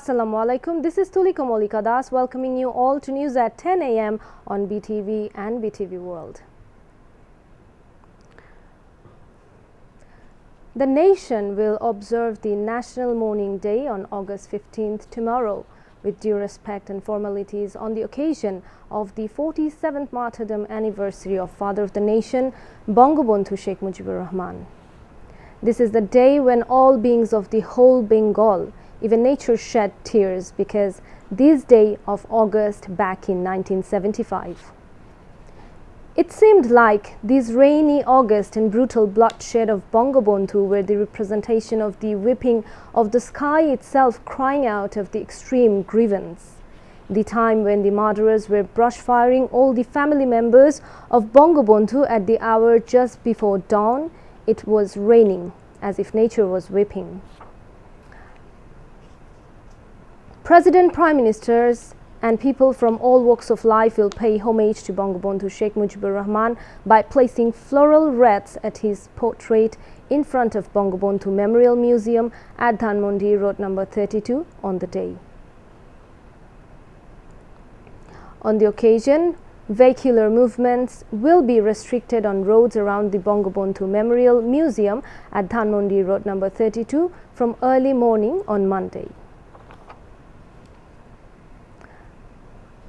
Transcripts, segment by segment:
Assalamu alaikum. This is Tulika Molika Das welcoming you all to news at 10 a.m. on BTV and BTV World. The nation will observe the National Mourning Day on August 15th tomorrow, with due respect and formalities on the occasion of the 47th martyrdom anniversary of Father of the Nation, Bangabandhu Sheikh Mujibur Rahman. This is the day when all beings of the whole Bengal, even nature, shed tears because this day of August back in 1975. It seemed like this rainy August and brutal bloodshed of Bangabandhu were the representation of the weeping of the sky itself, crying out of the extreme grievance. The time when the murderers were brush-firing all the family members of Bangabandhu at the hour just before dawn, it was raining as if nature was weeping. President, Prime Ministers and people from all walks of life will pay homage to Bangabandhu Sheikh Mujibur Rahman by placing floral wreaths at his portrait in front of Bangabandhu Memorial Museum at Dhanmondi Road number 32 on the day. On the occasion, vehicular movements will be restricted on roads around the Bangabandhu Memorial Museum at Dhanmondi Road number 32 from early morning on Monday.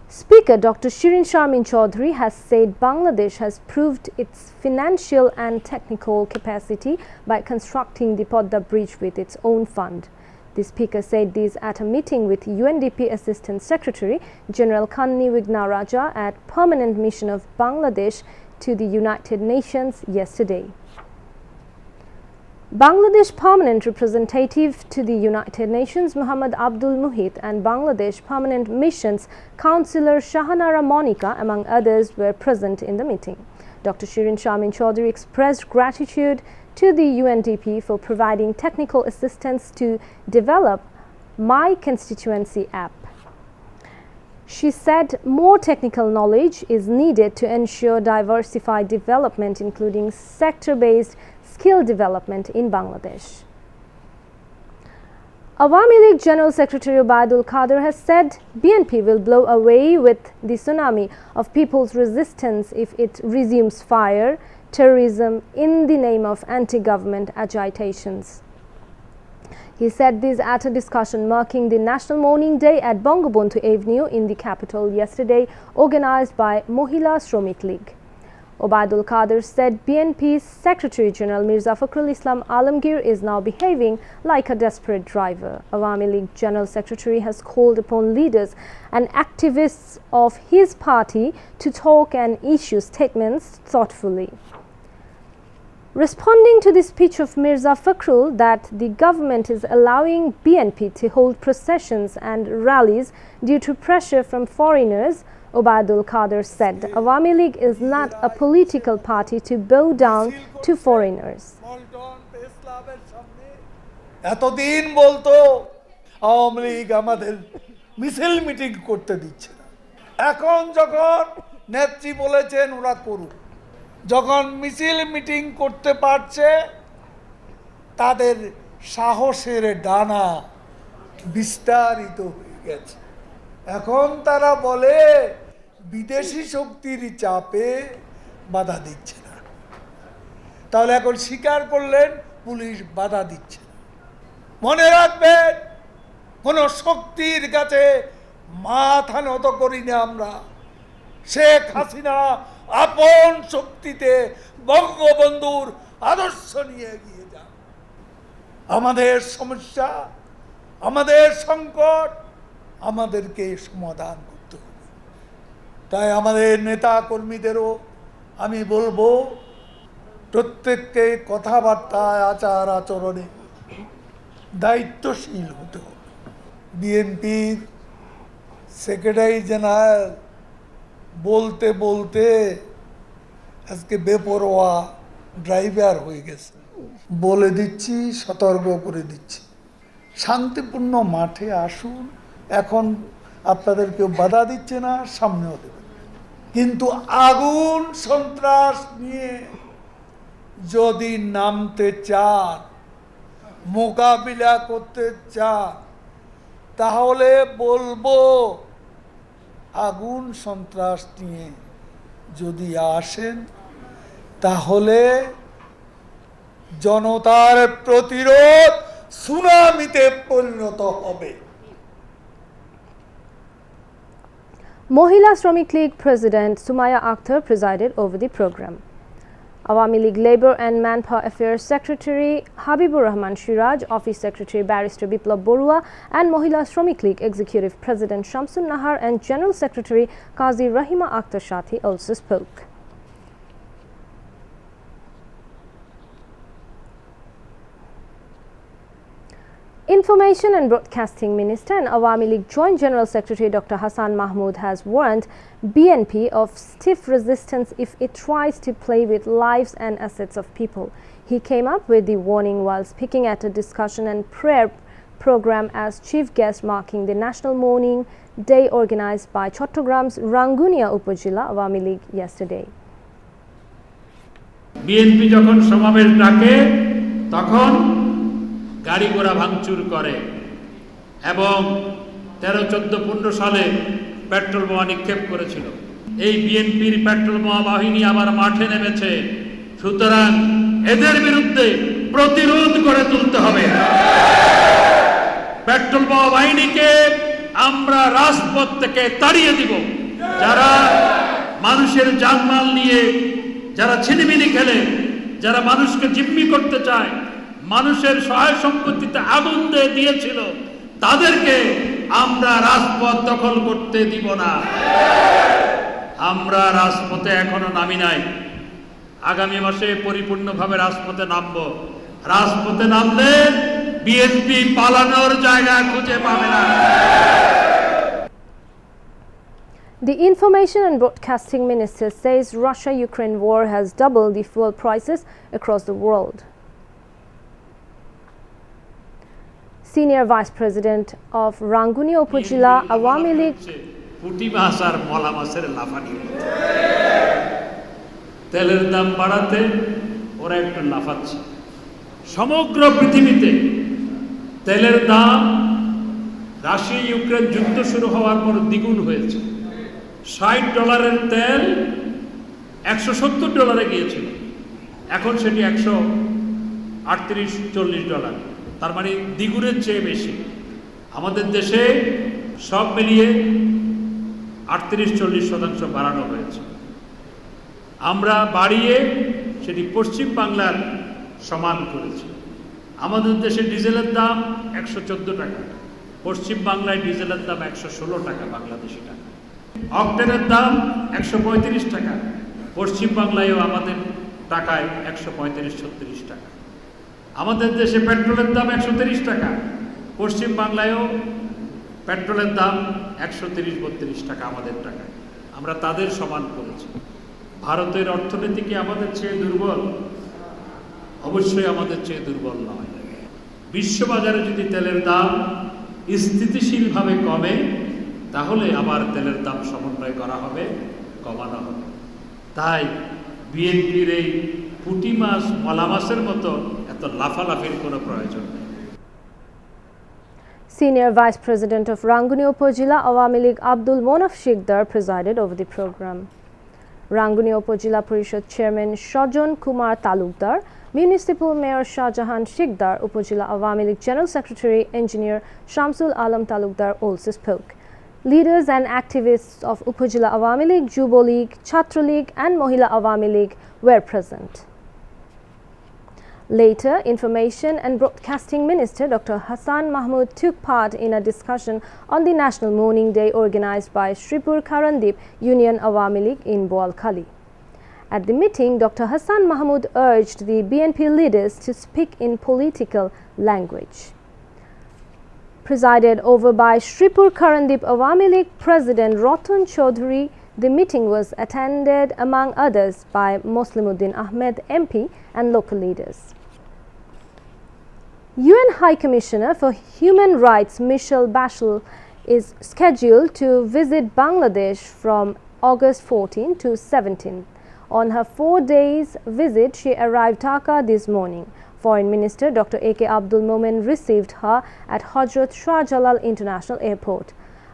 Speaker Dr. Shirin Sharmin Chaudhary has said Bangladesh has proved its financial and technical capacity by constructing the Podda Bridge with its own fund. The speaker said this at a meeting with UNDP Assistant Secretary General Kanni Wignaraja at Permanent Mission of Bangladesh to the United Nations yesterday. Bangladesh Permanent Representative to the United Nations Muhammad Abdul Muhit and Bangladesh Permanent Missions Councillor Shahanara Monica, among others, were present in the meeting. Dr. Shirin Sharmin Chaudhary expressed gratitude to the UNDP for providing technical assistance to develop My Constituency app. She said more technical knowledge is needed to ensure diversified development, including sector-based skill development in Bangladesh. Awami League General Secretary Obaidul Qadir has said BNP will blow away with the tsunami of people's resistance if it resumes fire, terrorism in the name of anti-government agitations. He said this at a discussion marking the National Mourning Day at Bangabandhu Avenue in the capital yesterday, organized by Mohila Shromik League. Obaidul Qadir said BNP's Secretary General Mirza Fakhrul Islam Alamgir is now behaving like a desperate driver. Awami League General Secretary has called upon leaders and activists of his party to talk and issue statements thoughtfully. Responding to the speech of Mirza Fakhrul that the government is allowing BNP to hold processions and rallies due to pressure from foreigners, Obaidul Qadir said Awami League is not a political party to bow down to foreigners. এতদিন বলতো আওয়ামী লীগ আমাদের মিছিল meeting করতে দিচ্ছে না। এখন যখন নেত্রী বলেছেন ওরা করুক, যখন মিছিল মিটিং করতে পারছে, তাদের সাহসের ডানা বিস্তারিত হয়ে গেছে। এখন তারা বলে বিদেশি শক্তির চাপে বাধা দিচ্ছে না। তাহলে এখন স্বীকার করলেন পুলিশ বাধা দিচ্ছে না। মনে রাখবেন, কোন শক্তির কাছে মাথা নত করি না আমরা। শেখ হাসিনা আপন শক্তিতে বঙ্গবন্ধুর আদর্শ নিয়ে এগিয়ে যান। আমাদের সমস্যা, আমাদের সংকট আমাদেরকে সমাধান করতে হবে। তাই আমাদের নেতা কর্মীদেরও আমি বলবো, প্রত্যেককে কথাবার্তায়, আচার আচরণে দায়িত্বশীল হতে হবে। বিএনপির সেক্রেটারি জেনারেল বলতে বলতে আজকে বেপরোয়া ড্রাইভার হয়ে গেছে। বলে দিচ্ছি, সতর্ক করে দিচ্ছি, শান্তিপূর্ণ মাঠে আসুন। এখন আপনাদের কেউ বাধা দিচ্ছে না, সামনেও দেবে, কিন্তু আগুন সন্ত্রাস নিয়ে যদি নামতে চান, মোকাবিলা করতে চান, তাহলে বলবো আগুন সন্ত্রাস নিয়ে যদি আসেন তাহলে জনতার প্রতিরোধ সুনামিতে পরিণত হবে। Mohila Shramik League President Sumaya Akhtar presided over the program. Awami League Labour and Manpower Affairs Secretary Habibur Rahman Shiraj, Office Secretary Barrister Biplab Borua and Mohila Shramik League Executive President Shamsun Nahar and General Secretary Qazi Rahima Akhtar Shathi also spoke. Information and Broadcasting Minister and Awami League Joint General Secretary Dr. Hassan Mahmood has warned BNP of stiff resistance if it tries to play with lives and assets of people. He came up with the warning while speaking at a discussion and prayer program as chief guest marking the National Mourning Day organized by Chottogram's Rangunia Upazila Awami League yesterday. BNP যখন সমাবেশ ডাকে তখন গাড়ি ঘোড়া ভাঙচুর করে এবং 13-14-15 সালে পেট্রোল বোমা নিক্ষেপ করেছিল। এই বিএনপির পেট্রোল বোমা বাহিনী আবার মাঠে নেমেছে, সুতরাং এদের বিরুদ্ধে প্রতিরোধ করে তুলতে হবে। পেট্রোল বোমা বাহিনীকে আমরা রাজপথ থেকে তাড়িয়ে দিব। যারা মানুষের জানমাল নিয়ে যারা ছিনিমিনি খেলে, যারা মানুষকে জিম্মি করতে চায়, মানুষের সহায় সম্পত্তিতে আগুন দিয়েছিল, তাদেরকে আমরা রাজপথ দখল করতে দিব না। আমরা রাজপথে এখনো নামি নাই, আগামী মাসে পরিপূর্ণভাবে রাজপথে নামব। রাজপথে নামলে বিএনপি পালানোর জায়গা খুঁজে পাবে না। The Information and Broadcasting Minister says Russia-Ukraine war has doubled the fuel prices across the world. Senior Vice President of Rangunia Upazila Awami League পুঁটি মাছ আর মলা মাছের লাফানি, তেলের দাম বাড়াতে ওরা একটু লাফাচ্ছে। সমগ্র পৃথিবীতে তেলের দাম রাশিয়া ইউক্রেন যুদ্ধ শুরু হওয়ার পর দ্বিগুণ হয়েছে। $60 তেল $170 গিয়েছিল, এখন সেটি $138-40, তার মানে দ্বিগুণের চেয়ে বেশি। আমাদের দেশে সব মিলিয়ে 38-40% বাড়ানো হয়েছে। আমরা বাড়িয়ে সেটি পশ্চিম বাংলার সমান করেছি। আমাদের দেশে ডিজেলের দাম 114 টাকা, পশ্চিম বাংলায় ডিজেলের দাম 116 টাকা বাংলাদেশি টাকা। অক্টেনের দাম 135 টাকা, পশ্চিম বাংলায়ও আমাদের টাকায় 135-36 টাকা। আমাদের দেশে পেট্রোলের দাম 130 টাকা, পশ্চিম বাংলায়ও পেট্রোলের দাম 130-32 টাকা আমাদের টাকায়। আমরা তাদের সমান করেছি। ভারতের অর্থনীতি কি আমাদের চেয়ে দুর্বল? অবশ্যই আমাদের চেয়ে দুর্বল নয়। বিশ্ববাজারে যদি তেলের দাম স্থিতিশীলভাবে কমে, তাহলে আবার তেলের দাম সমন্বয় করা হবে, কমানো হবে। তাই বিএনপির এই পুঁটি মাছ মলা মাছের মতো এত লাফালাফির কোনো প্রয়োজন নেই। Senior Vice President of Rangunia Upazila Awami League Abdul Monaf Shikdar presided over the program. Rangunia Upazila Parishad Chairman Shajon Kumar Talukdar, Municipal Mayor Shahjahan Shikdar, Upazila Awami League General Secretary Engineer Shamsul Alam Talukdar also spoke. Leaders and activists of Upazila Awami League, Jubo League, Chhatra League and Mohila Awami League were present. Later, Information and Broadcasting Minister Dr. Hassan Mahmood took part in a discussion on the National Mourning Day organized by Sripur Karandip Union Awami League in Boalkhali. At the meeting, Dr. Hassan Mahmood urged the BNP leaders to speak in political language. Presided over by Sripur Karandip Awami League President Ratan Chaudhary, the meeting was attended among others by Muslimuddin Ahmed MP and local leaders. UN High Commissioner for Human Rights Michelle Bachelet is scheduled to visit Bangladesh from August 14 to 17. On her 4 days visit, she arrived Dhaka this morning. Foreign Minister Dr. A.K. Abdul Momen received her at Hazrat Shah Jalal International Airport.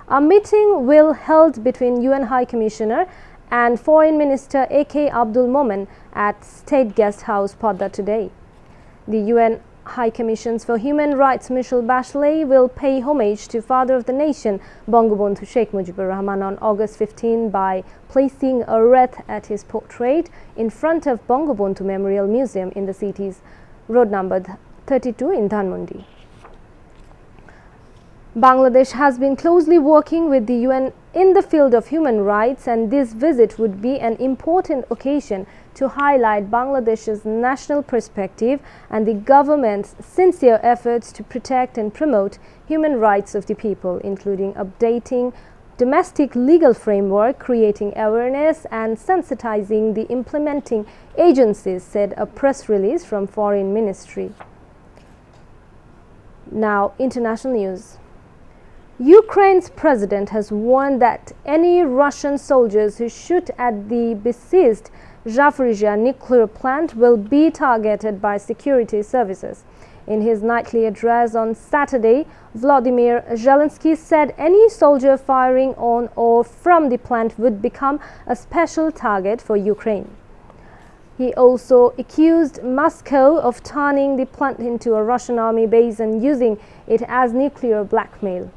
A meeting will held between UN High Commissioner and Foreign Minister A.K. Abdul Momen at State Guest House, Padda today. The UN High Commissions for Human Rights Michelle Bachelet will pay homage to Father of the Nation Bangabandhu Sheikh Mujibur Rahman on August 15 by placing a wreath at his portrait in front of Bangabandhu Memorial Museum in the city's road number 32 in Dhanmondi. Bangladesh has been closely working with the UN in the field of human rights, and this visit would be an important occasion to highlight Bangladesh's national perspective and the government's sincere efforts to protect and promote human rights of the people, including updating domestic legal framework, creating awareness and sensitizing the implementing agencies, said a press release from Foreign Ministry. Now, international news. Ukraine's president has warned that any Russian soldiers who shoot at the besieged Zaporizhzhia nuclear plant will be targeted by security services. In his nightly address on Saturday, Vladimir Zelensky said any soldier firing on or from the plant would become a special target for Ukraine. He also accused Moscow of turning the plant into a Russian army base and using it as nuclear blackmail.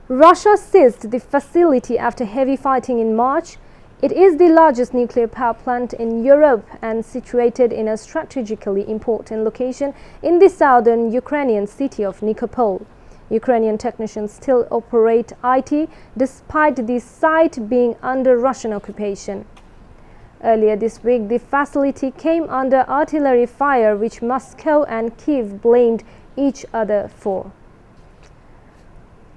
Russia seized the facility after heavy fighting in March. It is the largest nuclear power plant in Europe and situated in a strategically important location in the southern Ukrainian city of Nikopol. Ukrainian technicians still operate IT despite the site being under Russian occupation. Earlier this week, the facility came under artillery fire, which Moscow and Kyiv blamed each other for.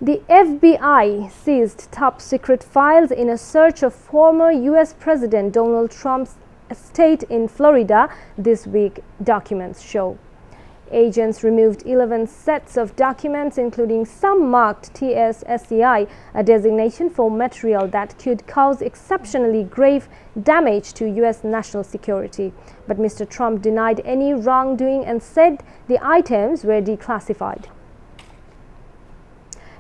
The FBI seized top-secret files in a search of former U.S. President Donald Trump's estate in Florida this week, documents show. Agents removed 11 sets of documents, including some marked TS-SCI, a designation for material that could cause exceptionally grave damage to U.S. national security. But Mr. Trump denied any wrongdoing and said the items were declassified.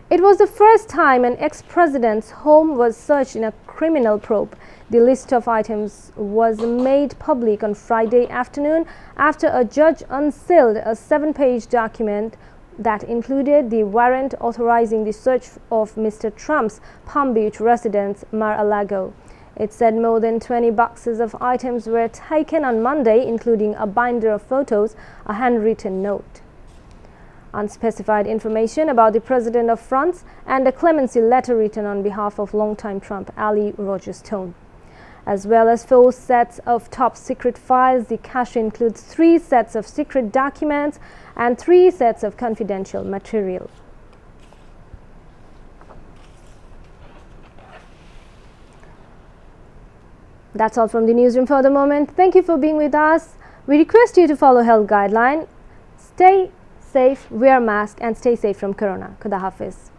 It was the first time an ex-president's home was searched in a criminal probe. The list of items was made public on Friday afternoon after a judge unsealed a 7-page document that included the warrant authorizing the search of Mr. Trump's Palm Beach residence, Mar-a-Lago. It said more than 20 boxes of items were taken on Monday, including a binder of photos, a handwritten note, unspecified information about the president of France, and a clemency letter written on behalf of longtime Trump ally Roger Stone. As well as 4 sets of top-secret files, the cache includes 3 sets of secret documents and 3 sets of confidential material. That's all from the newsroom for the moment. Thank you for being with us. We request you to follow health guidelines. Stay safe, wear a mask, and stay safe from Corona. Khuda Hafiz.